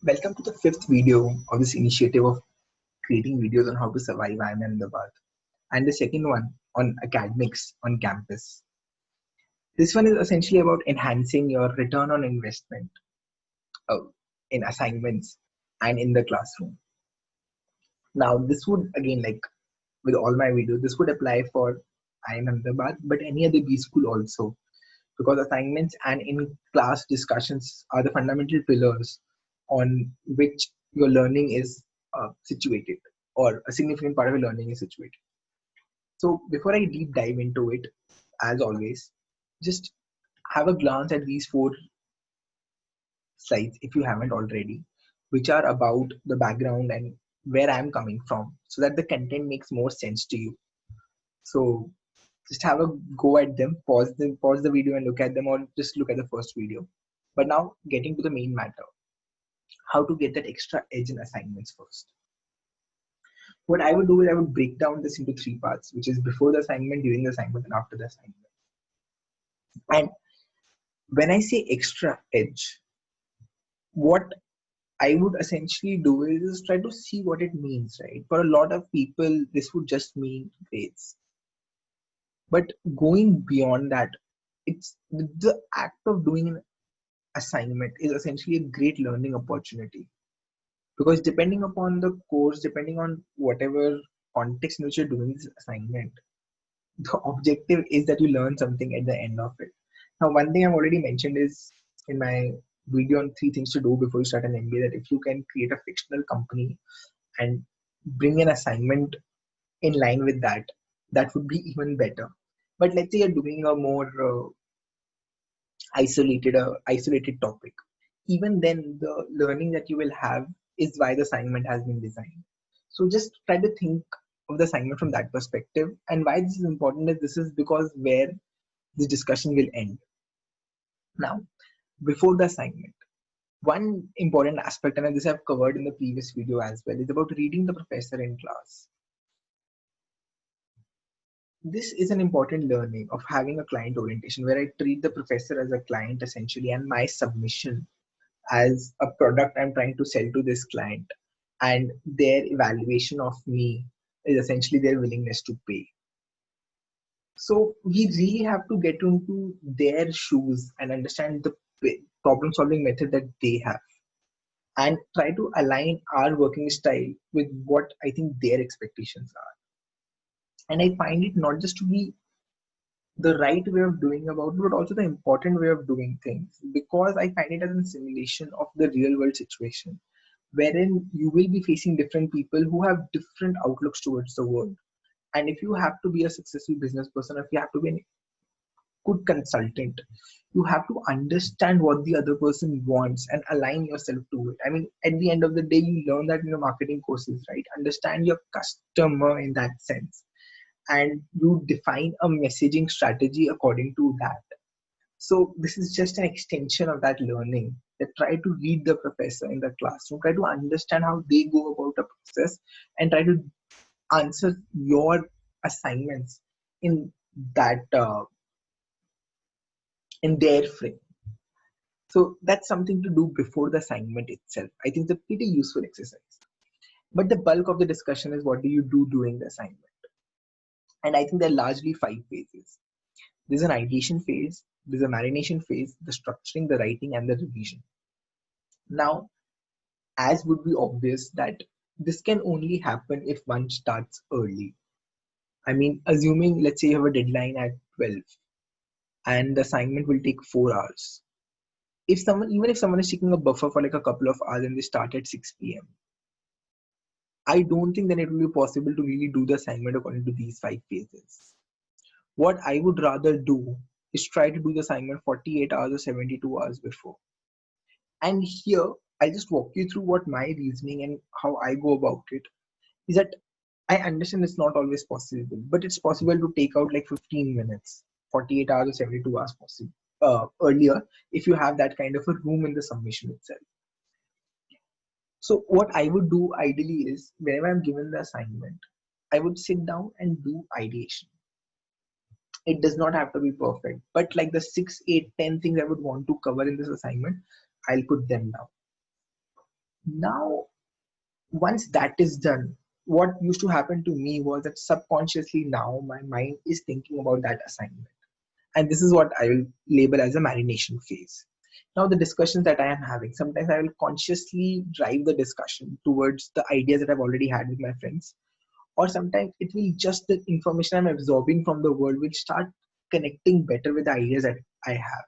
Welcome to the fifth video of this initiative of creating videos on how to survive IIM Ahmedabad, and the second one on academics on campus. This one is essentially about enhancing your return on investment uh, in assignments and in the classroom. Now, this would again, like with all my videos, this would apply for IIM Ahmedabad, but any other B school also, because assignments and in-class discussions are the fundamental pillars on which your learning is situated, or a significant part of your learning is situated. So before I deep dive into it, as always, just have a glance at these four slides if you haven't already, which are about the background and where I'm coming from, so that the content makes more sense to you. So just have a go at them, pause the video and look at them, or just look at the first video. But now getting to the main matter, how to get that extra edge in assignments first. What I would do is I would break down this into three parts, which is before the assignment, during the assignment, and after the assignment. And when I say extra edge, what I would essentially do is try to see what it means, right? For a lot of people, this would just mean grades. But going beyond that, it's the act of doing an assignment is essentially a great learning opportunity, because depending upon the course, depending on whatever context in which you're doing this assignment, the objective is that you learn something at the end of it. Now, one thing I've already mentioned is in my video on 3 things to do before you start an MBA, that if you can create a fictional company and bring an assignment in line with that, that would be even better. But let's say you're doing a more isolated topic. Even then, the learning that you will have is why the assignment has been designed. So just try to think of the assignment from that perspective. And why this is important is this is because where the discussion will end. Now, before the assignment, one important aspect, and this I've covered in the previous video as well, is about reading the professor in class. This is an important learning of having a client orientation, where I treat the professor as a client essentially, and my submission as a product I'm trying to sell to this client, and their evaluation of me is essentially their willingness to pay. So we really have to get into their shoes and understand the problem solving method that they have, and try to align our working style with what I think their expectations are. And I find it not just to be the right way of doing about it, but also the important way of doing things, because I find it as a simulation of the real world situation, wherein you will be facing different people who have different outlooks towards the world. And if you have to be a successful business person, if you have to be a good consultant, you have to understand what the other person wants and align yourself to it. I mean, at the end of the day, you learn that in your marketing courses, right? Understand your customer in that sense, and you define a messaging strategy according to that. So this is just an extension of that learning, that try to read the professor in the classroom, try to understand how they go about a process, and try to answer your assignments in that in their frame. So that's something to do before the assignment itself. I think it's a pretty useful exercise. But the bulk of the discussion is what do you do during the assignment? And I think there are largely 5 phases. There's an ideation phase, there's a marination phase, the structuring, the writing, and the revision. Now, as would be obvious, that this can only happen if one starts early. I mean, assuming, let's say you have a deadline at 12 and the assignment will take 4 hours. Even if someone is taking a buffer for like a couple of hours and they start at 6 p.m., I don't think then it will be possible to really do the assignment according to these 5 phases. What I would rather do is try to do the assignment 48 hours or 72 hours before. And here, I'll just walk you through what my reasoning and how I go about it is that I understand it's not always possible, but it's possible to take out like 15 minutes, 48 hours or 72 hours possible earlier, if you have that kind of a room in the submission itself. So what I would do ideally is, whenever I'm given the assignment, I would sit down and do ideation. It does not have to be perfect, but like the 6, 8, 10 things I would want to cover in this assignment, I'll put them down. Now, once that is done, what used to happen to me was that subconsciously now my mind is thinking about that assignment. And this is what I will label as a marination phase. Now, the discussions that I am having, sometimes I will consciously drive the discussion towards the ideas that I've already had with my friends, or sometimes it will just the information I'm absorbing from the world will start connecting better with the ideas that I have.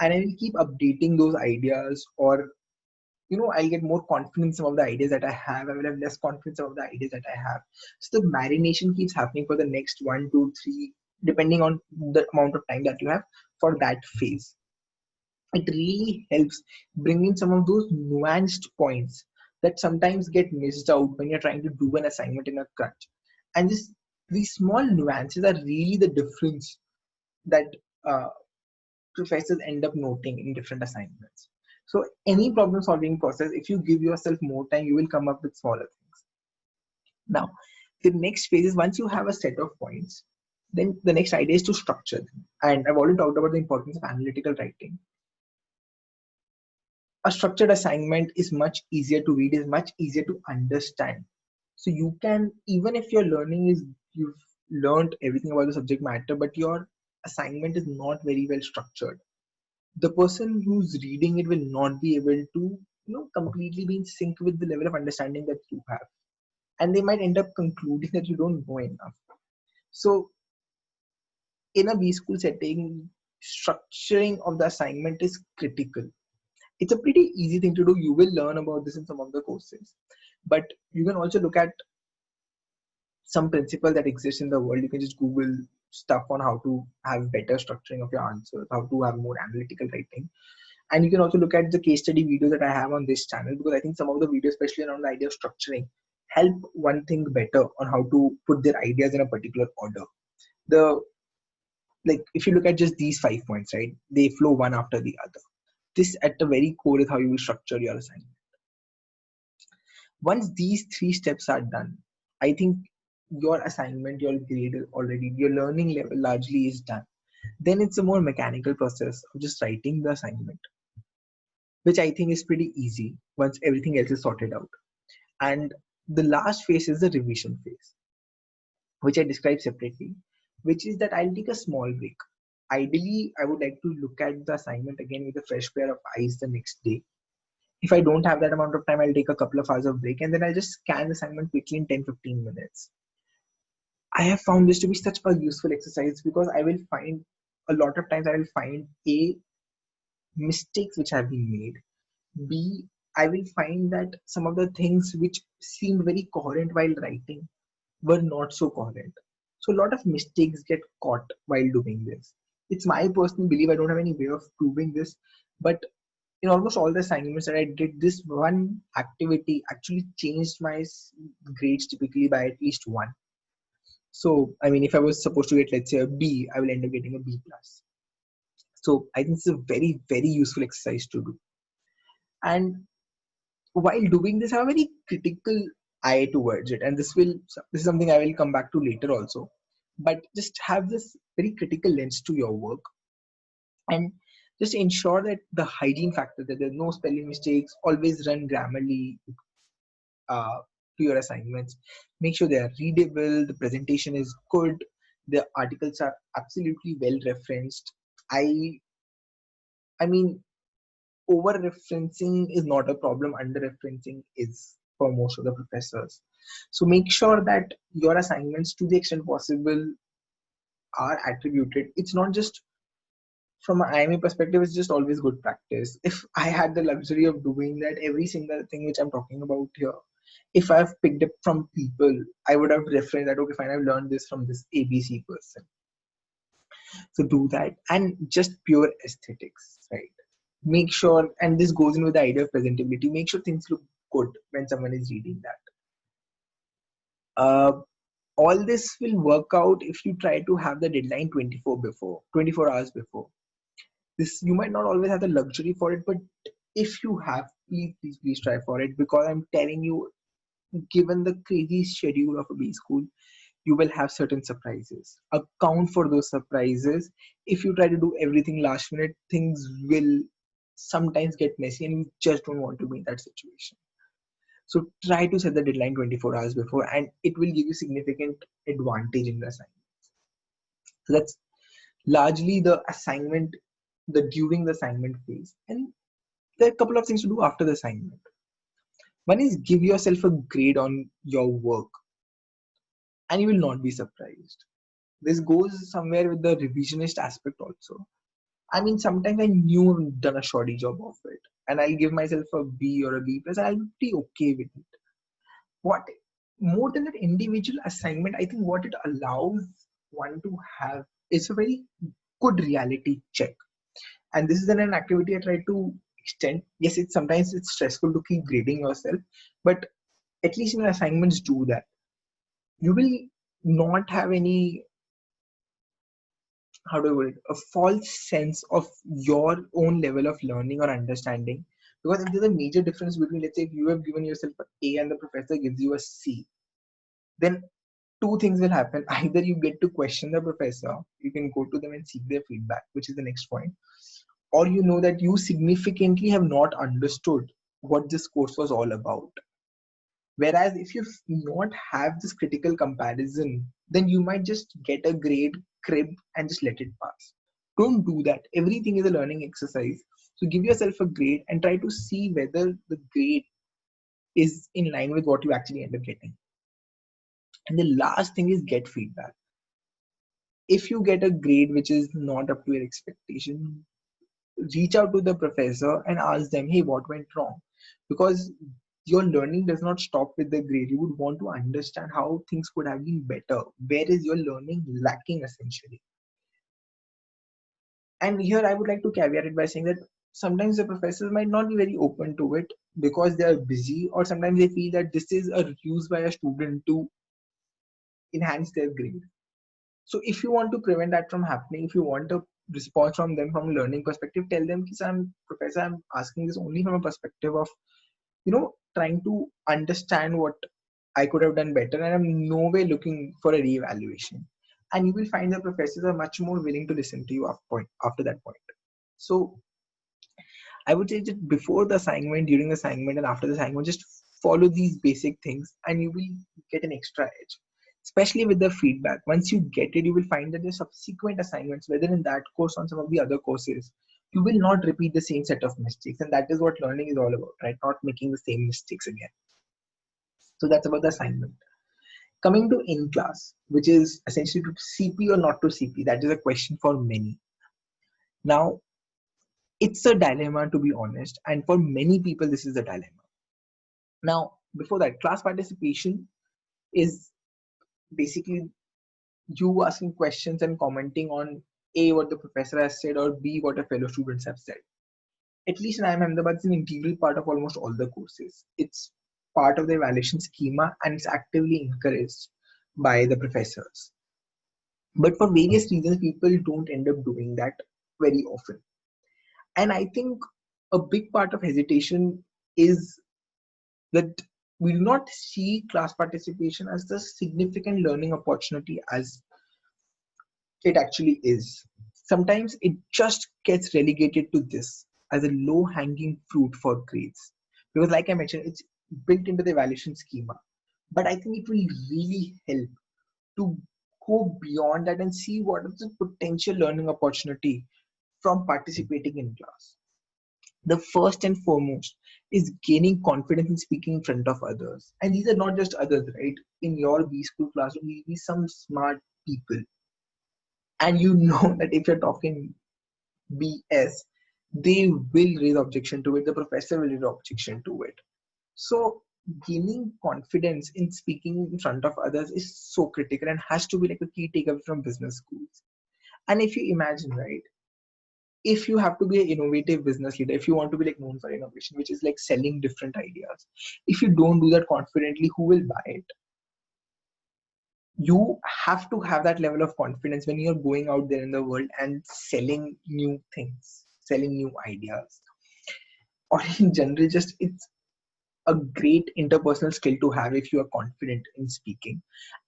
And I will keep updating those ideas, or I'll get more confidence about the ideas that I have. I will have less confidence about the ideas that I have. So the marination keeps happening for the next 1, 2, 3, depending on the amount of time that you have for that phase. It really helps bringing some of those nuanced points that sometimes get missed out when you're trying to do an assignment in a crunch. And these small nuances are really the difference that uh, professors end up noting in different assignments. So any problem solving process, if you give yourself more time, you will come up with smaller things. Now, the next phase is once you have a set of points, then the next idea is to structure them. And I've already talked about the importance of analytical writing. A structured assignment is much easier to read, is much easier to understand. So you can, even if your learning is, you've learned everything about the subject matter, but your assignment is not very well structured, the person who's reading it will not be able to completely be in sync with the level of understanding that you have, and they might end up concluding that you don't know enough. So in a B-school setting, structuring of the assignment is critical. It's a pretty easy thing to do. You will learn about this in some of the courses, but you can also look at some principles that exist in the world. You can just Google stuff on how to have better structuring of your answers, how to have more analytical writing. And you can also look at the case study videos that I have on this channel, because I think some of the videos, especially around the idea of structuring, help one think better on how to put their ideas in a particular order. The Like if you look at just these 5 points, right, they flow one after the other. This at the very core is how you will structure your assignment. Once these 3 steps are done, I think your assignment, your grade already, your learning level largely is done. Then it's a more mechanical process of just writing the assignment, which I think is pretty easy once everything else is sorted out. And the last phase is the revision phase, which I describe separately, which is that I'll take a small break. Ideally, I would like to look at the assignment again with a fresh pair of eyes the next day. If I don't have that amount of time, I'll take a couple of hours of break, and then I'll just scan the assignment quickly in 10-15 minutes. I have found this to be such a useful exercise because I will find a lot of times I will find A, mistakes which have been made. B, I will find that some of the things which seemed very coherent while writing were not so coherent. So a lot of mistakes get caught while doing this. It's my personal belief. I don't have any way of proving this, but in almost all the assignments that I did, this one activity actually changed my grades typically by at least one. So, I mean, if I was supposed to get, let's say, a B, I will end up getting a B plus. So I think it's a very, very useful exercise to do. And while doing this, I have a very critical eye towards it. And this is something I will come back to later also. But just have this very critical lens to your work, and just ensure that the hygiene factor, that there's no spelling mistakes, always run Grammarly uh, to your assignments. Make sure they are readable, the presentation is good, the articles are absolutely well referenced. I mean, over referencing is not a problem, under referencing is for most of the professors. So make sure that your assignments, to the extent possible, are attributed. It's not just from an IIM perspective, it's just always good practice. If I had the luxury of doing that, every single thing which I'm talking about here, if I've picked up from people, I would have referenced that, okay, fine, I've learned this from this ABC person. So do that. And just pure aesthetics, right? Make sure, and this goes in with the idea of presentability, make sure things look good when someone is reading that. All this will work out if you try to have the deadline 24 hours before. This, you might not always have the luxury for it, but if you have, please try for it, because I'm telling you, given the crazy schedule of a B school, you will have certain surprises. Account for those surprises. If you try to do everything last minute, things will sometimes get messy, and you just don't want to be in that situation. So try to set the deadline 24 hours before, and it will give you significant advantage in the assignment. So that's largely the assignment, the during the assignment phase. And there are a couple of things to do after the assignment. One is give yourself a grade on your work, and you will not be surprised. This goes somewhere with the revisionist aspect also. I mean, sometimes I knew I've done a shoddy job of it, and I'll give myself a B or a B plus, and I'll be okay with it. What more than an individual assignment, I think what it allows one to have is a very good reality check. And this is an activity I try to extend. Yes, it's sometimes it's stressful to keep grading yourself, but at least in assignments do that. You will not have any, how do I put it, a false sense of your own level of learning or understanding. Because if there's a major difference between, let's say, if you have given yourself an A and the professor gives you a C, then two things will happen. Either you get to question the professor, you can go to them and seek their feedback, which is the next point, or you know that you significantly have not understood what this course was all about. Whereas if you not have this critical comparison, then you might just get a grade, crib, and just let it pass. Don't do that. Everything is a learning exercise. So give yourself a grade and try to see whether the grade is in line with what you actually end up getting. And the last thing is get feedback. If you get a grade which is not up to your expectation, reach out to the professor and ask them, hey, what went wrong? Because your learning does not stop with the grade. You would want to understand how things could have been better. Where is your learning lacking essentially? And here I would like to caveat it by saying that sometimes the professors might not be very open to it because they are busy, or sometimes they feel that this is a use by a student to enhance their grade. So if you want to prevent that from happening, if you want a response from them from a learning perspective, tell them, I'm professor, I'm asking this only from a perspective of, trying to understand what I could have done better, and I'm no way looking for a reevaluation. And you will find that professors are much more willing to listen to you after that point. So I would say that before the assignment, during the assignment, and after the assignment, just follow these basic things and you will get an extra edge. Especially with the feedback. Once you get it, you will find that the subsequent assignments, whether in that course or some of the other courses, you will not repeat the same set of mistakes. And that is what learning is all about, right? Not making the same mistakes again. So that's about the assignment. Coming to in class, which is essentially to CP or not to CP, that is a question for many. Now, it's a dilemma, to be honest, and for many people, this is a dilemma. Now, before that, class participation is basically you asking questions and commenting on A, what the professor has said, or B, what the fellow students have said. At least in IIM Ahmedabad, it's an integral part of almost all the courses. It's part of the evaluation schema and it's actively encouraged by the professors. But for various reasons, people don't end up doing that very often. And I think a big part of hesitation is that we do not see class participation as the significant learning opportunity as it actually is. Sometimes it just gets relegated to this as a low hanging fruit for grades. Because, like I mentioned, it's built into the evaluation schema. But I think it will really help to go beyond that and see what is the potential learning opportunity from participating in class. The first and foremost is gaining confidence in speaking in front of others. And these are not just others, right? In your BSchool classroom, you'll be some smart people. And you know that if you're talking BS, they will raise objection to it. The professor will raise objection to it. So gaining confidence in speaking in front of others is so critical and has to be like a key takeaway from business schools. And if you imagine, right, if you have to be an innovative business leader, if you want to be like known for innovation, which is like selling different ideas, if you don't do that confidently, who will buy it? You have to have that level of confidence when you're going out there in the world and selling new things, selling new ideas, or in general, just it's a great interpersonal skill to have if you are confident in speaking.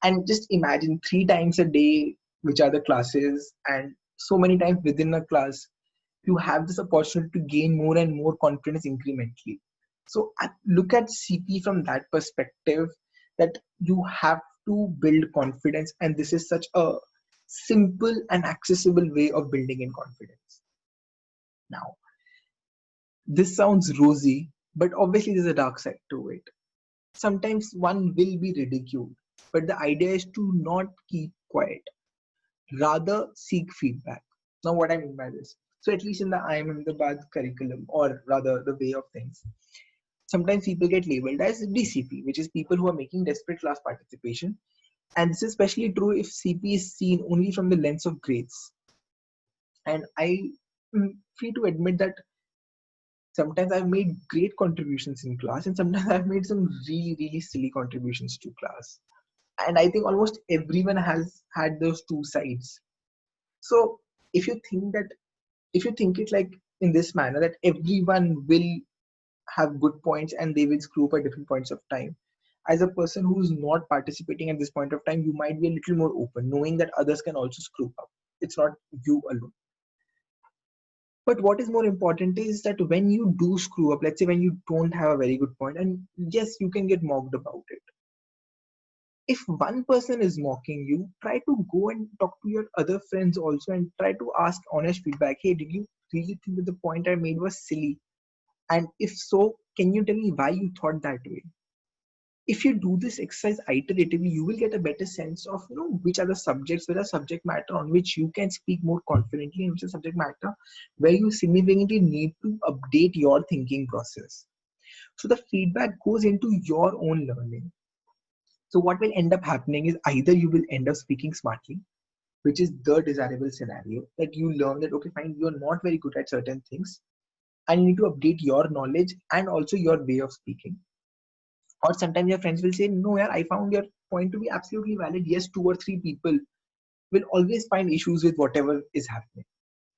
And just imagine 3 times a day, which are the classes, and so many times within a class, you have this opportunity to gain more and more confidence incrementally. So I look at CP from that perspective, that you have to build confidence, and this is such a simple and accessible way of building in confidence. Now, this sounds rosy, but obviously there's a dark side to it. Sometimes one will be ridiculed, but the idea is to not keep quiet, rather seek feedback. Now, what I mean by this, so at least in the IIM Ahmedabad curriculum, or rather the way of things, sometimes people get labeled as DCP, which is people who are making desperate class participation. And this is especially true if CP is seen only from the lens of grades. And I am free to admit that sometimes I've made great contributions in class, and sometimes I've made some really, really silly contributions to class. And I think almost everyone has had those two sides. So if you think that, if you think it like in this manner, that everyone will have good points and they will screw up at different points of time, as a person who's not participating at this point of time, you might be a little more open, knowing that others can also screw up. It's not you alone. But what is more important is that when you do screw up, let's say when you don't have a very good point, and yes, you can get mocked about it. If one person is mocking you, try to go and talk to your other friends also and try to ask honest feedback. Hey, did you really think that the point I made was silly? And if so, can you tell me why you thought that way? If you do this exercise iteratively, you will get a better sense of which are the subjects, where are subject matter on which you can speak more confidently, and which is subject matter where you significantly need to update your thinking process. So the feedback goes into your own learning. So what will end up happening is either you will end up speaking smartly, which is the desirable scenario, that you learn that okay fine, you're not very good at certain things and you need to update your knowledge and also your way of speaking. Or sometimes your friends will say, no, yeah, I found your point to be absolutely valid. Yes, two or three people will always find issues with whatever is happening.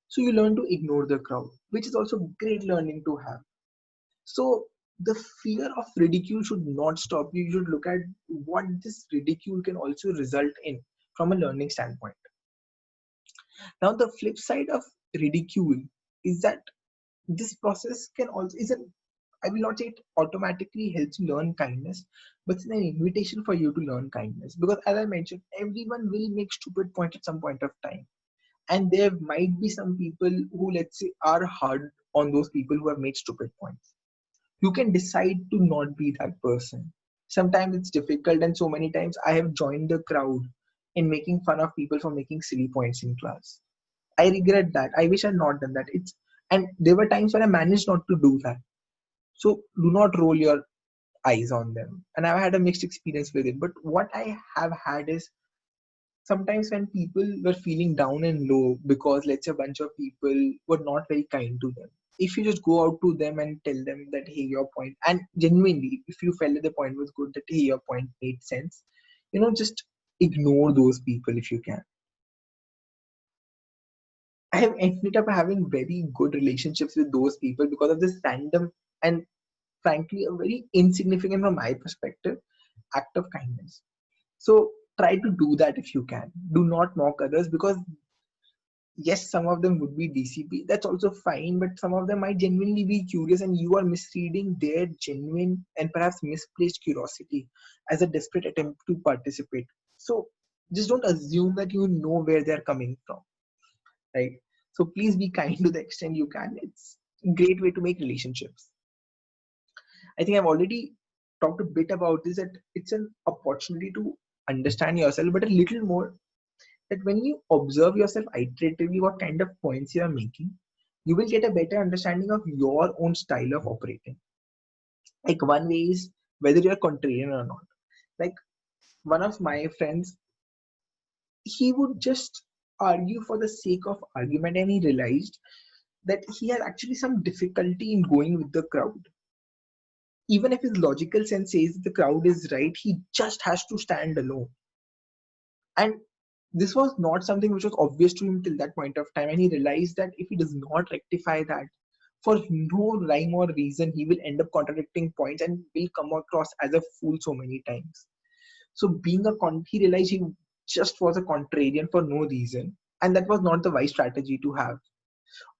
So you learn to ignore the crowd, which is also great learning to have. So the fear of ridicule should not stop you. You should look at what this ridicule can also result in from a learning standpoint. Now, the flip side of ridicule is that this process can also is an, I will not say it automatically helps you learn kindness, but it's an invitation for you to learn kindness. Because as I mentioned, everyone will make stupid points at some point of time. And there might be some people who, let's say, are hard on those people who have made stupid points. You can decide to not be that person. Sometimes it's difficult, and so many times I have joined the crowd in making fun of people for making silly points in class. I regret that. I wish I had not done that. And there were times when I managed not to do that. So do not roll your eyes on them. And I've had a mixed experience with it. But what I have had is sometimes when people were feeling down and low because let's say a bunch of people were not very kind to them. If you just go out to them and tell them that hey, your point, and genuinely, if you felt that the point was good, that hey, your point made sense, just ignore those people if you can. I have ended up having very good relationships with those people because of this random and frankly a very insignificant from my perspective act of kindness. So try to do that if you can. Do not mock others, because yes, some of them would be DCP. That's also fine, but some of them might genuinely be curious, and you are misreading their genuine and perhaps misplaced curiosity as a desperate attempt to participate. So just don't assume that you know where they're coming from, right? So please be kind to the extent you can. It's a great way to make relationships. I think I've already talked a bit about this, that it's an opportunity to understand yourself, but a little more, that when you observe yourself iteratively, what kind of points you are making, you will get a better understanding of your own style of operating. Like one way is whether you're contrarian or not. Like one of my friends, he would just argue for the sake of argument, and he realized that he had actually some difficulty in going with the crowd. Even if his logical sense says the crowd is right, he just has to stand alone. And this was not something which was obvious to him till that point of time. And he realized that if he does not rectify that, for no rhyme or reason, he will end up contradicting points and will come across as a fool so many times. So he realized he just was a contrarian for no reason. And that was not the wise strategy to have.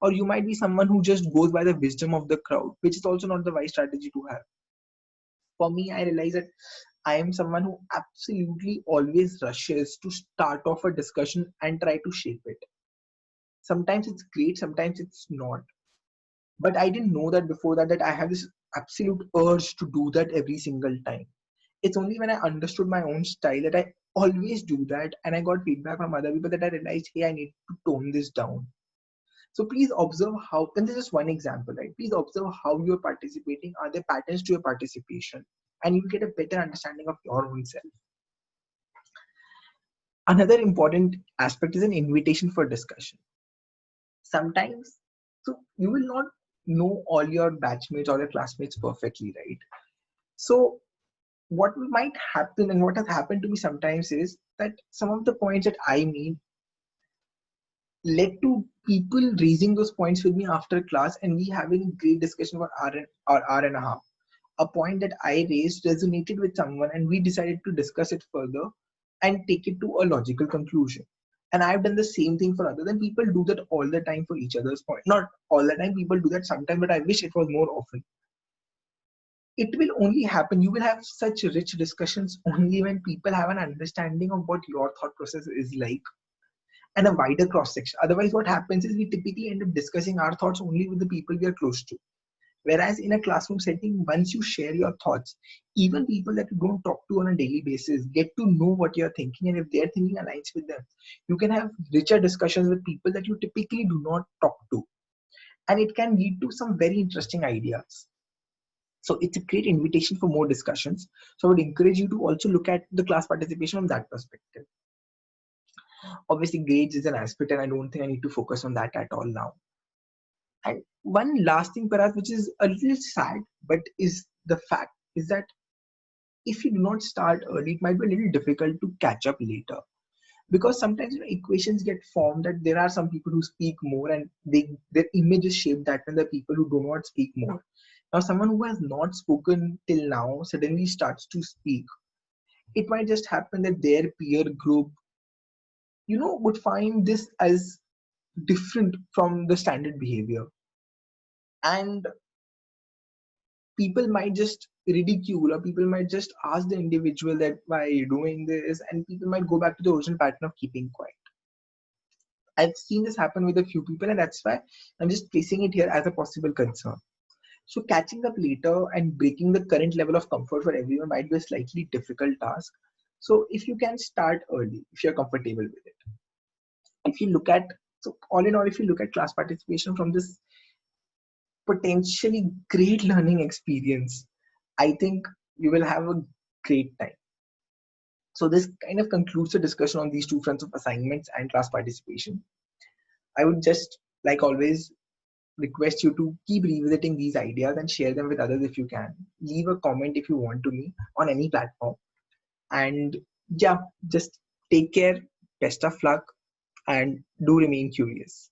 or you might be someone who just goes by the wisdom of the crowd, which is also not the wise strategy to have. For me, I realize that I am someone who absolutely always rushes to start off a discussion and try to shape it. Sometimes it's great, sometimes it's not. But I didn't know that before that I have this absolute urge to do that every single time. It's only when I understood my own style that I always do that, and I got feedback from other people that I realized, hey, I need to tone this down. So please observe how, and this is just one example, right? Please observe how you're participating. Are there patterns to your participation? And you get a better understanding of your own self. Another important aspect is an invitation for discussion. Sometimes, so you will not know all your batchmates or your classmates perfectly, right? So what might happen and what has happened to me sometimes is that some of the points that I made led to people raising those points with me after class, and we having a great discussion for hour and a half. A point that I raised resonated with someone, and we decided to discuss it further and take it to a logical conclusion. And I've done the same thing for others, and people do that all the time for each other's point. Not all the time, people do that sometimes, but I wish it was more often. It will only happen, you will have such rich discussions only when people have an understanding of what your thought process is like, and a wider cross section. Otherwise, what happens is we typically end up discussing our thoughts only with the people we are close to. Whereas in a classroom setting, once you share your thoughts, even people that you don't talk to on a daily basis get to know what you're thinking, and if their thinking aligns with them, you can have richer discussions with people that you typically do not talk to. And it can lead to some very interesting ideas. So it's a great invitation for more discussions. So I would encourage you to also look at the class participation from that perspective. Obviously, grades is an aspect, and I don't think I need to focus on that at all now. And one last thing, perhaps, which is a little sad, but is the fact is that if you do not start early, it might be a little difficult to catch up later. Because sometimes equations get formed that there are some people who speak more, and their image is shaped that when the people who do not speak more. Now, someone who has not spoken till now suddenly starts to speak. It might just happen that their peer group, would find this as different from the standard behavior. And people might just ridicule, or people might just ask the individual that why are you doing this, and people might go back to the original pattern of keeping quiet. I've seen this happen with a few people, and that's why I'm just placing it here as a possible concern. So catching up later and breaking the current level of comfort for everyone might be a slightly difficult task. So if you can start early, if you're comfortable with it. If you look at, so all in all, if you look at class participation from this potentially great learning experience, I think you will have a great time. So this kind of concludes the discussion on these two fronts of assignments and class participation. I would just, like always, request you to keep revisiting these ideas and share them with others if you can. Leave a comment if you want to me on any platform. And yeah, just take care, best of luck, and do remain curious.